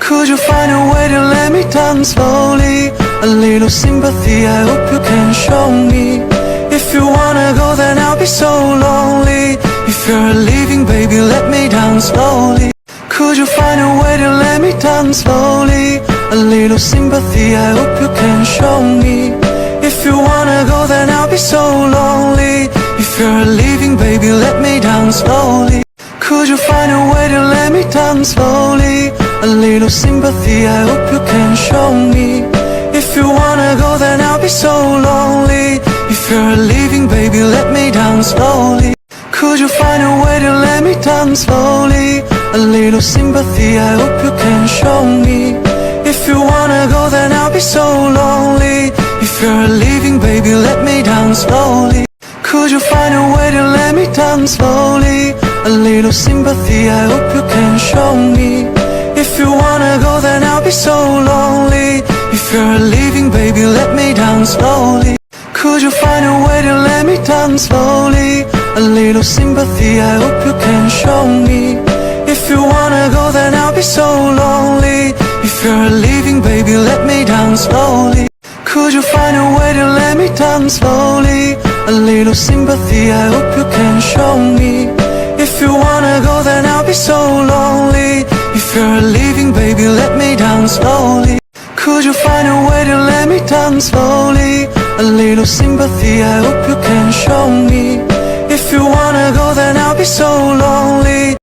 Could you find a way to let me down slowly? A little sympathy, I hope you can show me. If you wanna go, then I'll be so lonely. If you're leaving, baby, let me down slowly. Could you find a way to let me down slowly? A little sympathy, I hope you can show me. If you wanna go, then I'll be so lonely. If you're leaving, baby, let me down slowly. Could you find a way to let me down slowly? A little sympathy, I hope you can show me. If you wanna go, then I'll be so lonely. If you're leaving, baby, let me down slowly. Could you find a way to let me down slowly? A little sympathy, I hope you can show me. If you wanna go, then I'll be so lonely. If you're leaving, baby, let me down slowly. Could you find a way to let me down slowly? A little sympathy, I hope you can show me. If you wanna go, then I'll be so lonely. If you're leaving, baby, let me down slowly. Could you find a way to let me down slowly? A little sympathy, I hope you can show me. If you wanna go, then I'll be so lonely. If you're leaving, baby, let me down slowly. Could you find a way to let me down slowly? A little sympathy, I hope you can show me. If you wanna go, then I'll be so lonely. If you're leaving, baby, let me down slowly. Could you find a way to let me down slowly? A little sympathy, I hope you can show me. If you wanna go, then I'll be so lonely.